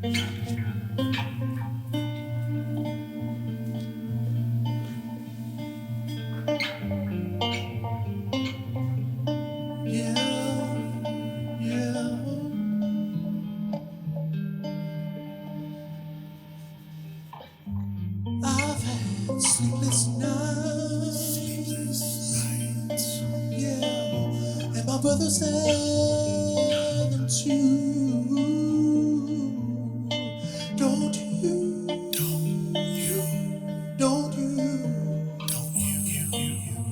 I've had sleepless nights, yeah, and my brothers have them too. Don't you, don't you,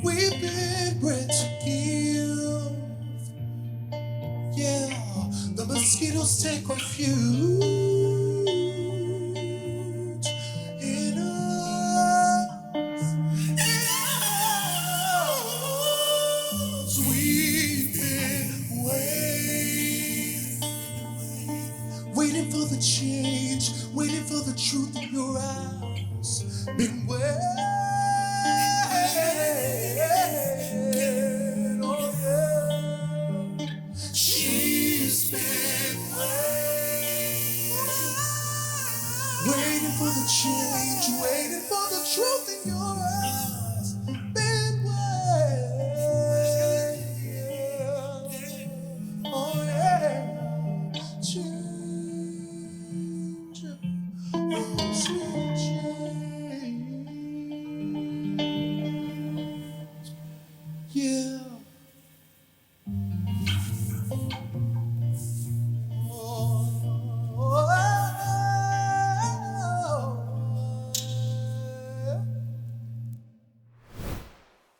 we've been bred to give, yeah, the mosquitoes take refuge in us. We've been waiting for the change, waiting for the truth in your eyes. Been waiting, oh yeah. She's been waiting for the change, waiting for the truth in your eyes. Been waiting, oh yeah. Change, oh sweet change, yeah.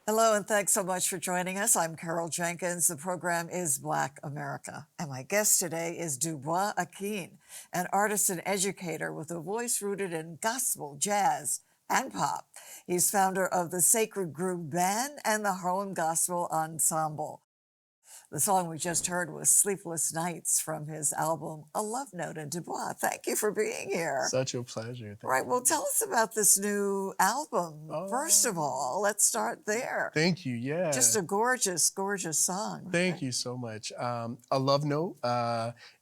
Hello, and thanks so much for joining us. I'm Carol Jenkins. The program is Black America, and my guest today is Dubois Akin, an artist and educator with a voice rooted in gospel, jazz, and pop. He's founder of the Sacred Groove Band and the Harlem Gospel Ensemble. The song we just heard was Sleepless Nights from his album A Love Note. And Dubois, thank you for being here. Such a pleasure. Right, well, tell us about this new album. First of all, let's start there. Thank you, yeah. Just a gorgeous, gorgeous song. Thank you so much. A Love Note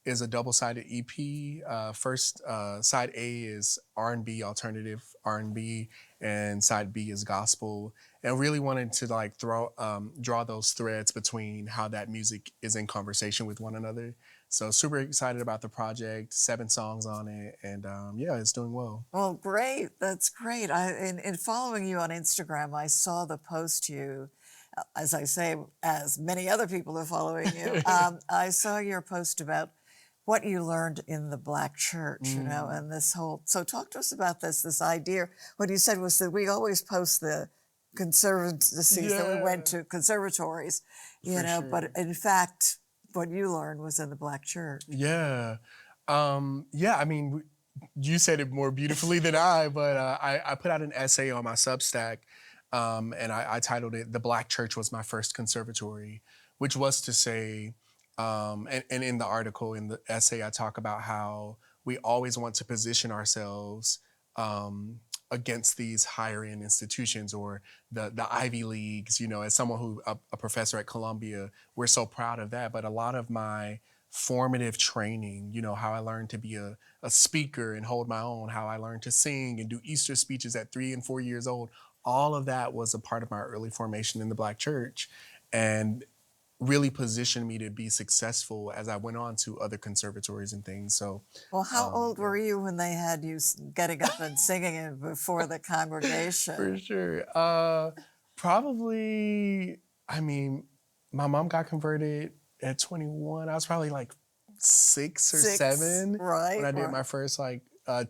is a double-sided EP. First, side A is R&B, alternative R&B, and side B is gospel. And really wanted to like draw those threads between how that music is in conversation with one another. So super excited about the project, 7 songs on it, and yeah, it's doing well. Well, great, that's great. In following you on Instagram, I saw the post you, as I say, as many other people are following you, I saw your post about what you learned in the Black church, you know, and this whole, so talk to us about this idea. What you said was that we always post the conservancies that we went to, conservatories, you know, but in fact, what you learned was in the Black church. Yeah. Yeah, I mean, you said it more beautifully than I, but I put out an essay on my Substack, and I titled it, "The Black Church Was My First Conservatory," which was to say, and in the article, in the essay, I talk about how we always want to position ourselves against these higher end institutions or the Ivy Leagues. You know, as someone who, a professor at Columbia, we're so proud of that. But a lot of my formative training, you know, how I learned to be a speaker and hold my own, how I learned to sing and do Easter speeches at 3 and 4 years old, all of that was a part of my early formation in the Black church. And really positioned me to be successful as I went on to other conservatories and things. So, well, how old were you when they had you getting up and singing it before the congregation? For sure. Probably, I mean, my mom got converted at 21. I was probably like 6 or 7 right, when I did my first like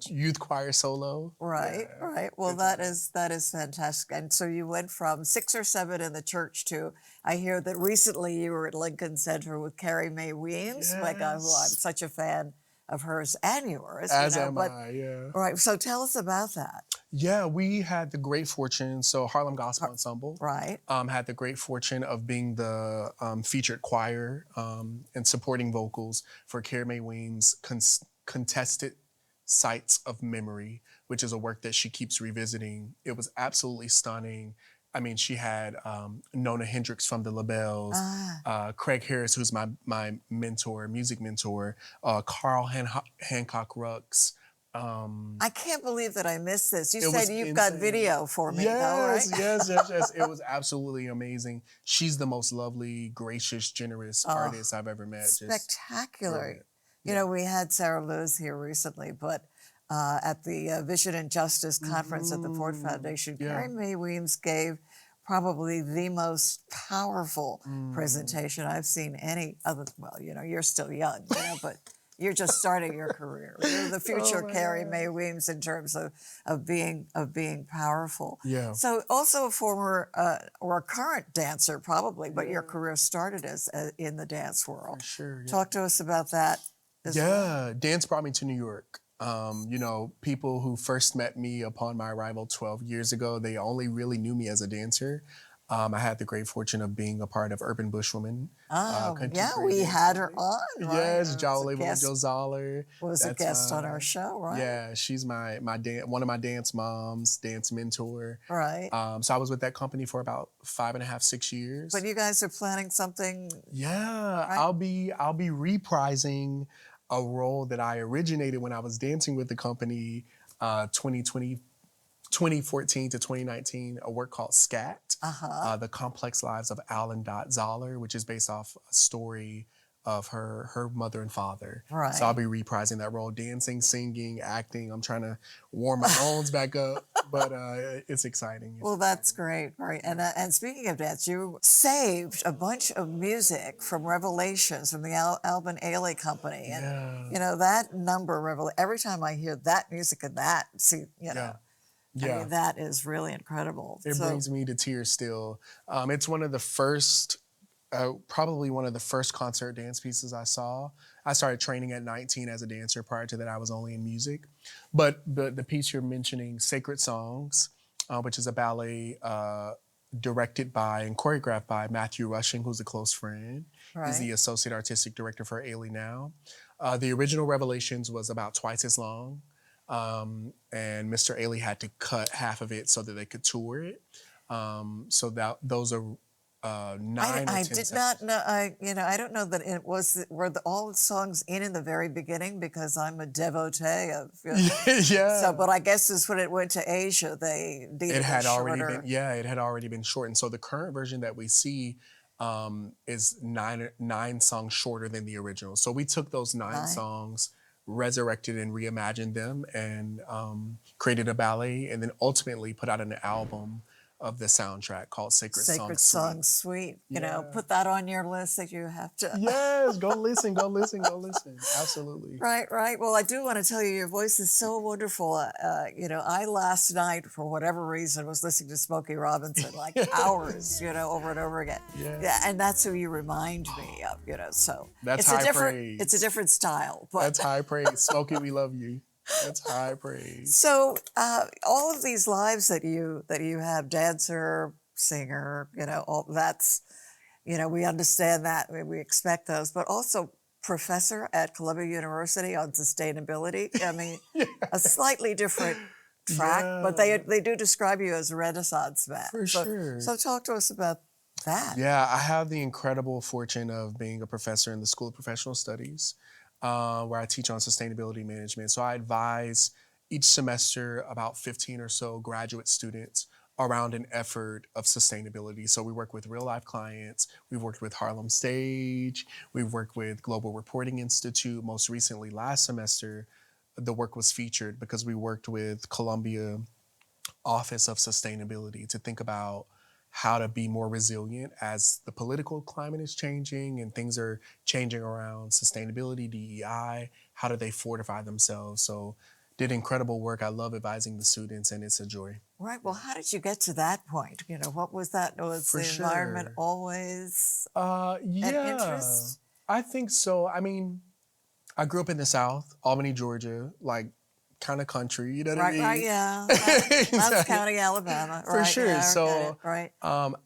youth choir solo. Right, yeah, right. Well, that is fantastic. And so you went from 6 or 7 in the church to, I hear that recently you were at Lincoln Center with Carrie Mae Weems, who I'm such a fan of hers and yours. As am I, yeah. Right, so tell us about that. Yeah, we had the great fortune, so Harlem Gospel Ensemble had the great fortune of being the featured choir and supporting vocals for Carrie Mae Weems' Contested Sites of Memory, which is a work that she keeps revisiting. It was absolutely stunning. I mean, she had Nona Hendrix from the LaBelles, Craig Harris, who's my mentor, music mentor, Carl Hancock Rux. I can't believe that I missed this. You It said was you've got insane. video for me, though, right? Yes. It was absolutely amazing. She's the most lovely, gracious, generous artist I've ever met. Just Spectacular. brilliant. You know, we had Sarah Lewis here recently, but at the Vision and Justice Conference at the Ford Foundation, Carrie Mae Weems gave probably the most powerful presentation I've seen any other. Well, you know, you're still young, you know, but you're just starting your career. You're the future Carrie Mae Weems in terms of being powerful. Yeah. So also a former or a current dancer probably, but your career started as in the dance world. For sure. Yeah. Talk to us about that. Well. Dance brought me to New York. You know, people who first met me upon my arrival 12 years ago, they only really knew me as a dancer. I had the great fortune of being a part of Urban Bushwoman. Oh, yeah, contemporary we dance had her company. on, right? Yes, Was a Joe guest- Zoller. was a That's guest on our show, right? Yeah, she's one of my dance moms, dance mentor. Right. So I was with that company for about 5.5, 6 years. But you guys are planning something. Yeah, Right. I'll be reprising a role that I originated when I was dancing with the company 2014 to 2019, a work called Scat, The Complex Lives of Al and Dot Zoller, which is based off a story of her mother and father. Right. So I'll be reprising that role, dancing, singing, acting. I'm trying to warm my bones back up, but it's exciting. Well, that's great, right? And speaking of dance, you saved a bunch of music from Revelations from the Alvin Ailey Company, and you know that number, every time I hear that music and that, see, you know. Yeah. I mean, that is really incredible. It brings me to tears still. It's one of the first, probably one of the first concert dance pieces I saw. I started training at 19 as a dancer. Prior to that, I was only in music. But the piece you're mentioning, Sacred Songs, which is a ballet directed by and choreographed by Matthew Rushing, who's a close friend. Right. He's the associate artistic director for Ailey now. The original Revelations was about twice as long. And Mr. Ailey had to cut half of it so that they could tour it. So those are 9 or 10 I did not know. I don't know that it was were all the songs in the very beginning because I'm a devotee of. You know, yeah. So, but I guess is when it went to Asia, they did It had already shorter. been. Yeah, it had already been shortened. So the current version that we see is nine songs shorter than the original. So we took those nine songs, resurrected and reimagined them, and created a ballet, and then ultimately put out an album of the soundtrack called Sacred Song Suite. You know, put that on your list that you have to. Yes, go listen. Absolutely. Right. Well, I do want to tell you, your voice is so wonderful. You know, I last night, for whatever reason, was listening to Smokey Robinson like hours, you know, over and over again. Yeah, and that's who you remind me of, you know. So That's it's high praise. It's a different style, but That's high praise. Smokey, we love you. That's high praise. So all of these lives that you have, dancer, singer, you know, all that's, you know, we understand that, we expect those, but also professor at Columbia University on sustainability. I mean, a slightly different track, but they do describe you as a Renaissance man. For sure. So talk to us about that. Yeah, I have the incredible fortune of being a professor in the School of Professional Studies, where I teach on sustainability management. So I advise each semester about 15 or so graduate students around an effort of sustainability. So we work with real life clients. We've worked with Harlem Stage. We've worked with Global Reporting Institute. Most recently, last semester, the work was featured because we worked with Columbia Office of Sustainability to think about how to be more resilient as the political climate is changing and things are changing around sustainability, DEI. How do they fortify themselves? So did incredible work. I love advising the students, and it's a joy. Right. Well, how did you get to that point? You know, what was that? Was For the sure. environment always Yeah, an interest? I think so. I mean, I grew up in the South, Albany, Georgia, like kind of country, you know what I mean? Right, yeah. That's County, Alabama. For right, sure. yeah, I So, get it, right.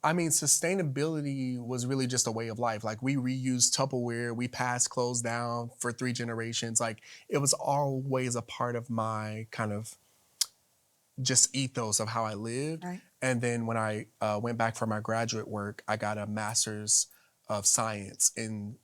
I mean, sustainability was really just a way of life. Like we reused Tupperware, we passed clothes down for 3 generations. Like it was always a part of my kind of just ethos of how I lived. Right. And then when I went back for my graduate work, I got a master's of science in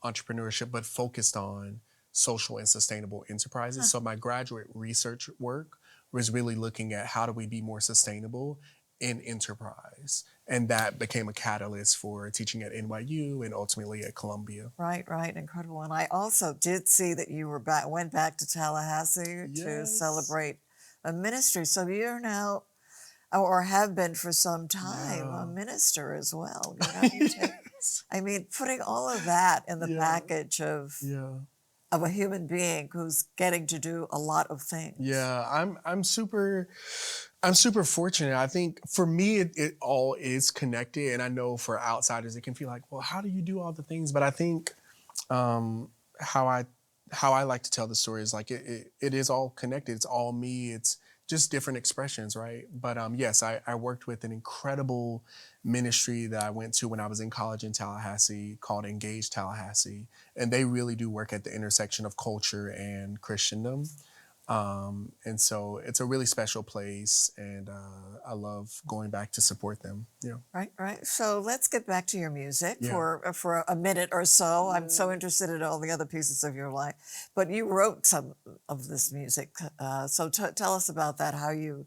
entrepreneurship, but focused on social and sustainable enterprises. Huh. So my graduate research work was really looking at how do we be more sustainable in enterprise. And that became a catalyst for teaching at NYU and ultimately at Columbia. Right, right, incredible. And I also did see that you went back to Tallahassee to Yes. celebrate a ministry. So you're now, or have been for some time, a Yeah. minister as well. You know, you take, Yes. I mean, putting all of that in the Yeah. package Yeah. of a human being who's getting to do a lot of things. Yeah, I'm super fortunate. I think for me it all is connected, and I know for outsiders it can feel like, well, how do you do all the things? But I think um how I how I like to tell the story is like it is all connected. It's all me. It's just different expressions, right? But yes, I worked with an incredible ministry that I went to when I was in college in Tallahassee called Engage Tallahassee. And they really do work at the intersection of culture and Christendom. And so it's a really special place, and I love going back to support them. Yeah. Right, right. So let's get back to your music Yeah. for a minute or so. I'm so Yeah. interested in all the other pieces of your life, but you wrote some of this music. So tell us about that. How you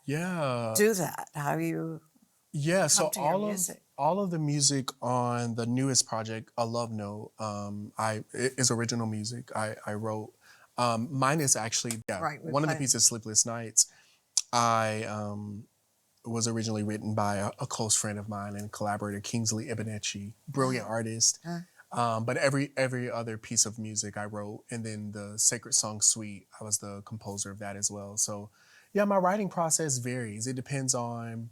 Yeah. do that? How you Yeah. come So to your music? all of the music on the newest project, A Love Note, it is original music. I wrote. Mine is actually, yeah, Right. We one of the play. pieces, Sleepless Nights. I was originally written by a close friend of mine and collaborator, Kingsley Ebenechi, brilliant artist. Uh, But every other piece of music I wrote, and then the Sacred Song Suite, I was the composer of that as well. So, yeah, my writing process varies. It depends on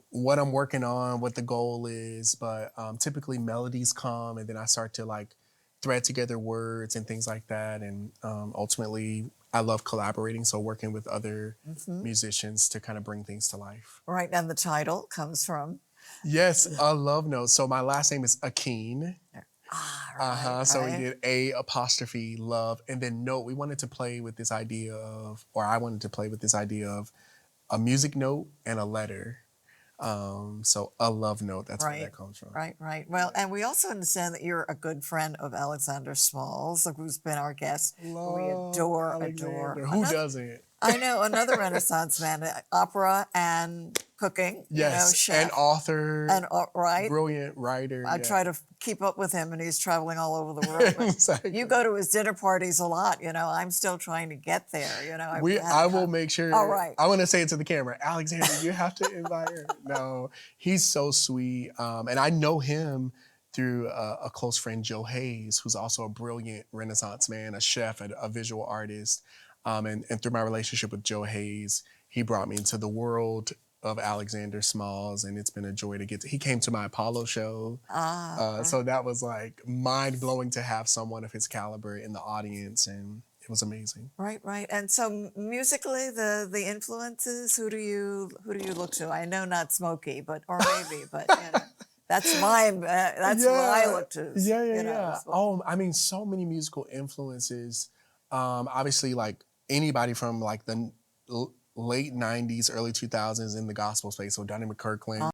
what I'm working on, what the goal is. But typically melodies come, and then I start to like thread together words and things like that. And ultimately, I love collaborating, so working with other mhm. musicians to kind of bring things to life. Right, and the title comes from. Yes, a love note. So my last name is Akeen. Ah, right, Uh-huh. So we right. did A apostrophe love and then note. We wanted to play with this idea of, or I wanted to play with this idea of a music note and a letter. So a love note, that's where Right, that comes from. right, right. Well, and we also understand that you're a good friend of Alexander Smalls, who's been our guest, who we Love adore, adore. Alexander. Who Another, doesn't? I know, another Renaissance man, opera and cooking, Yes, an chef, author, and right. brilliant writer. I Yeah. try to keep up with him, and he's traveling all over the world. But Exactly. you go to his dinner parties a lot. I'm still trying to get there. I will make All sure. right. I want to say it to the camera, Alexander. You have to invite her. No, he's so sweet, and I know him through a close friend, Joe Hayes, who's also a brilliant Renaissance man, a chef, and a visual artist. And through my relationship with Joe Hayes, he brought me into the world of Alexander Smalls, and it's been a joy to get to. He came to my Apollo show, Ah, so that was like mind blowing to have someone of his caliber in the audience, and it was amazing. right, right. And so musically, the influences, who do you look to? I know not Smokey, but or maybe, but that's what I Yeah, look to. yeah. Oh, I mean, so many musical influences. Obviously, like anybody from like the late '90s, early 2000s in the gospel space. So Donnie McKirkland,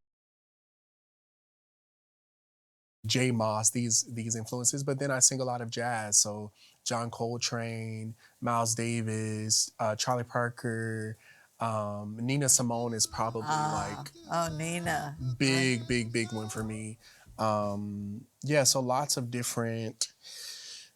Jay Moss, these influences. But then I sing a lot of jazz. So John Coltrane, Miles Davis, Charlie Parker, Nina Simone is probably Ah, like oh, Nina, right, big one for me. Yeah, so lots of different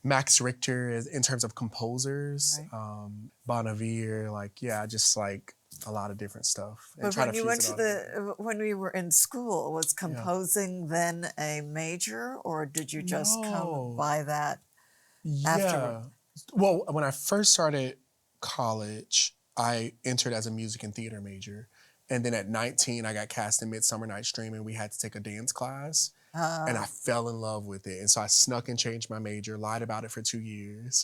Max Richter in terms of composers, right. Bonavere, like yeah, just like a lot of different stuff and But try to when you fuse went it to all together. when we were in school, was Yeah. composing then a major, or did you just come No. by that afterward? Yeah. Well, when I first started college, I entered as a music and theater major. And then at 19, I got cast in Midsummer Night's Dream and we had to take a dance class. And I Uh, fell in love with it. And so I snuck and changed my major, lied about it for 2 years,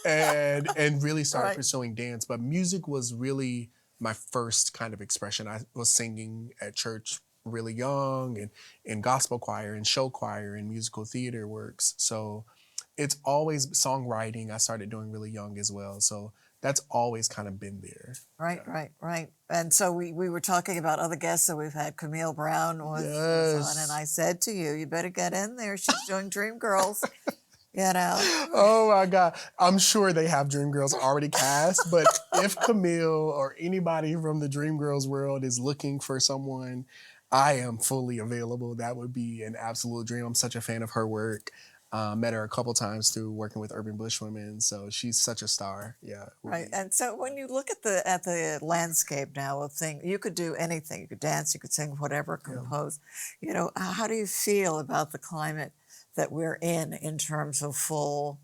and really started right. pursuing dance. But music was really my first kind of expression. I was singing at church really young and in gospel choir and show choir and musical theater works. So it's always songwriting I started doing really young as well. So that's always kind of been there. Right, right. And so we were talking about other guests that we've had. Camille Brown was on, and Yes. I said to you, you better get in there. She's doing Dreamgirls, you know. Oh my God. I'm sure they have Dreamgirls already cast, but if Camille or anybody from the Dreamgirls world is looking for someone, I am fully available. That would be an absolute dream. I'm such a fan of her work. Met her a couple times through working with Urban Bushwomen, so she's such a star. Yeah, would Right. be. And so when you look at the landscape now of things, you could do anything. You could dance, you could sing, whatever, compose. You know, how do you feel about the climate that we're in terms of full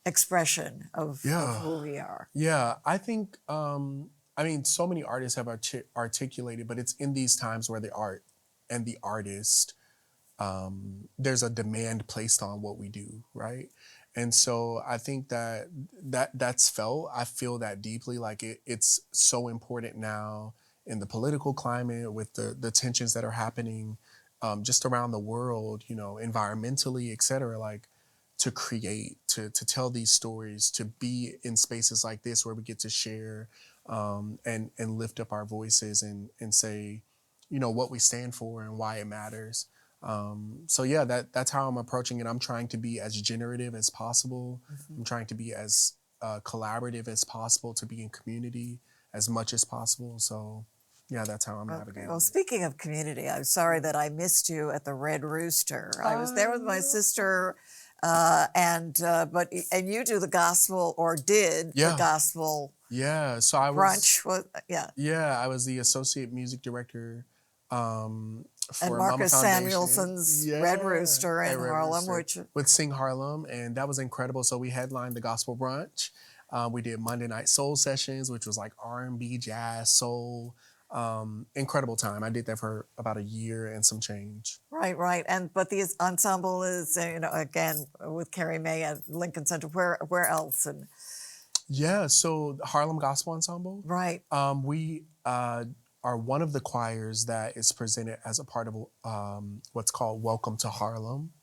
expression of Yeah, who we are? yeah. I think. I mean, so many artists have articulated, but it's in these times where the art and the artist, there's a demand placed on what we do, right? And so I think that's felt. I feel that deeply. Like it's so important now in the political climate with the tensions that are happening just around the world, you know, environmentally, et cetera. Like to create, to tell these stories, to be in spaces like this where we get to share and lift up our voices and say, you know, what we stand for and why it matters. So yeah, that's how I'm approaching it. I'm trying to be as generative as possible. I'm trying to be as collaborative as possible, to be in community as much as possible. So yeah, that's how I'm Okay. navigating Well, it. speaking of community, I'm sorry that I missed you at the Red Rooster. I was there with my sister, and you do the gospel or did the Yeah, gospel yeah. So I was, brunch? Was yeah. yeah, I was the associate music director And for Mama Marcus Foundation. Samuelson's Red Yeah, Rooster in at Red Harlem, Rooster which with Sing Harlem, and that was incredible. So we headlined the gospel brunch. We did Monday night soul sessions, which was like R&B, jazz, soul. Incredible time. I did that for about a year and some change. right, and but the ensemble is you know again with Carrie Mae at Lincoln Center. Where else? And Yeah, so the Harlem Gospel Ensemble. right, We are one of the choirs that is presented as a part of what's called Welcome to Harlem.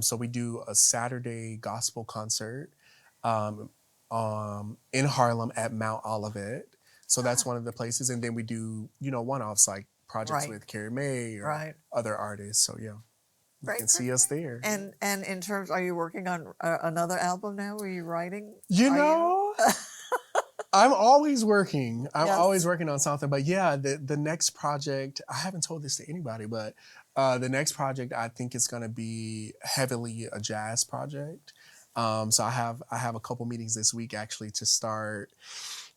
So we do a Saturday gospel concert um, in Harlem at Mount Olivet. So that's one of the places. And then we do, you know, one-offs like projects right, with Carrie Mae or right. other artists. So yeah, you Great, can see us great. there. And in terms, are you working on another album now? Are you writing? You Are you? know, I'm always working. I'm always Yes. working on something. But yeah, the next project, I haven't told this to anybody, but the next project I think is going to be heavily a jazz project. So I have a couple meetings this week actually to start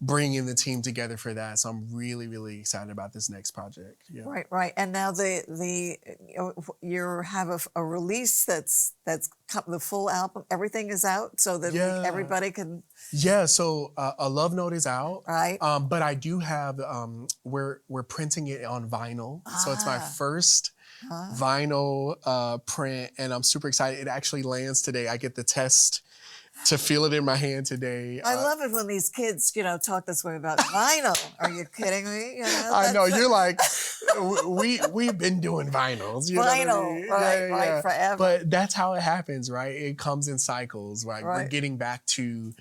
bringing the team together for that. So I'm really really excited about this next project. Yeah. Right. And now you have a release the full album. Everything is out so that Yeah. everybody can. Yeah, so a love note is out, Right. but I do have we're printing it on vinyl, so it's my Ah. first Ah. vinyl print, and I'm super excited. It actually lands today. I get the test to feel it in my hand today. I love it when these kids, talk this way about vinyl. Are you kidding me? I know you're like we've been doing vinyls, you know what I vinyl, mean? right, forever. But that's how it happens, right? It comes in cycles, right? We're Right. getting back to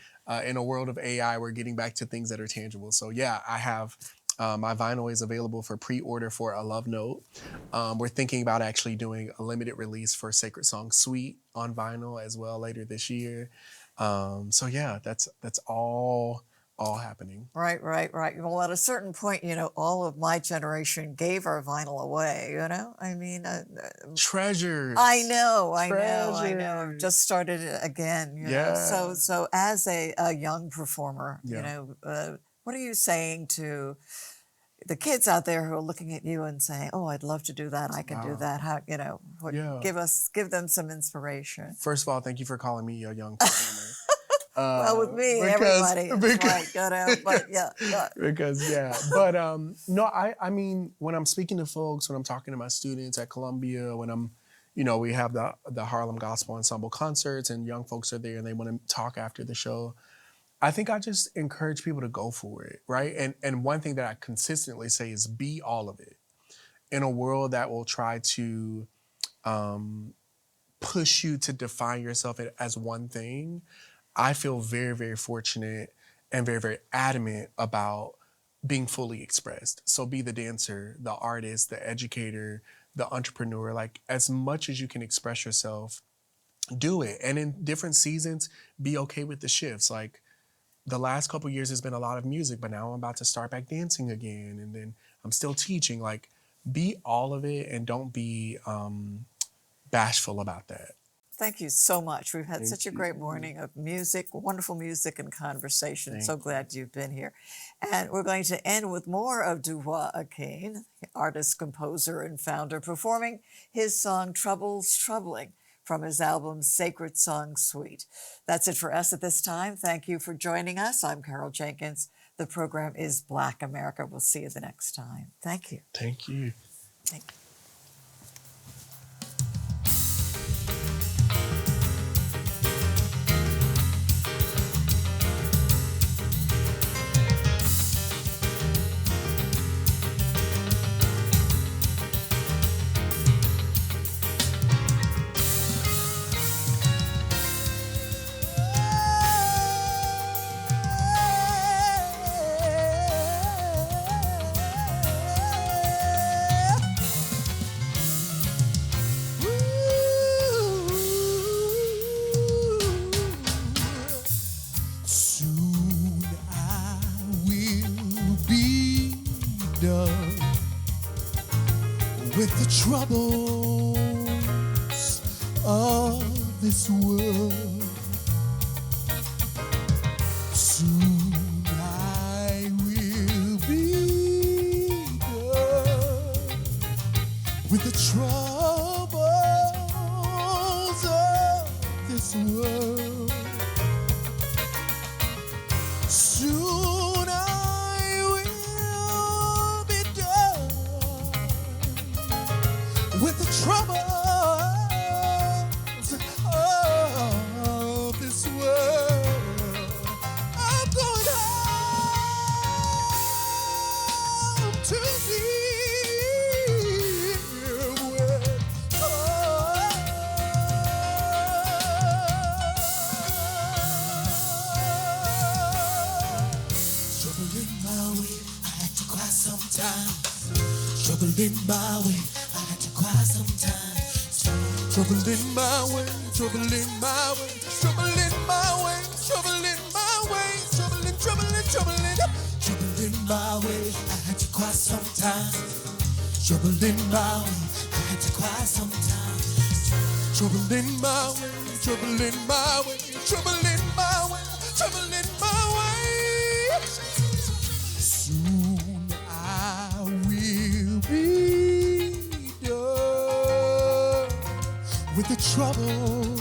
in a world of AI, we're getting back to things that are tangible. So yeah, I have my vinyl is available for pre-order for A Love Note. We're thinking about actually doing a limited release for Sacred Song Suite on vinyl as well later this year. So yeah, that's all happening. Right. Well, at a certain point, all of my generation gave our vinyl away, I mean, Treasures. I know. I've Treasures. just started it again, Yeah. So as a young performer, Yeah. what are you saying to the kids out there who are looking at you and saying, "Oh, I'd love to do that. I can do Wow. that." How, Yeah. give them some inspiration. First of all, thank you for calling me a young performer. Well, with me, because- everybody is because- right, but yeah. Because yeah, but no, I mean when I'm speaking to folks, when I'm talking to my students at Columbia, when I'm, we have the Harlem Gospel Ensemble concerts and young folks are there and they want to talk after the show. I think I just encourage people to go for it, right? And one thing that I consistently say is be all of it in a world that will try to push you to define yourself as one thing. I feel very, very fortunate and very, very adamant about being fully expressed. So be the dancer, the artist, the educator, the entrepreneur. Like, as much as you can express yourself, do it. And in different seasons, be okay with the shifts. Like, the last couple years has been a lot of music, but now I'm about to start back dancing again. And then I'm still teaching. Like, be all of it and don't be bashful about that. Thank you so much. We've had Thank such a you. great morning of music, wonderful music and conversation. Thank So glad you've been here. And we're going to end with more of Dubois Akane, artist, composer, and founder, performing his song Trouble's Troubling from his album Sacred Song Suite. That's it for us at this time. Thank you for joining us. I'm Carol Jenkins. The program is Black America. We'll see you the next time. Thank you. Thank you. Thank you. Soon I will be done with the troubles of this world. Soon I will be done with the troubles of this world. Soon I will be done with the troubles of this world. I'm going home to live with trouble in my way, I had to cry sometimes. Trouble in my way, I had to cry sometimes. Trouble in my way, trouble in my way, trouble in my way, trouble in my way, trouble in, trouble in, trouble in, trouble in my way, I had to cry sometimes. Trouble in my way, I had to cry sometimes. Trouble in my way, trouble in my way, trouble in my way, trouble in my way. Soon I will be done with the trouble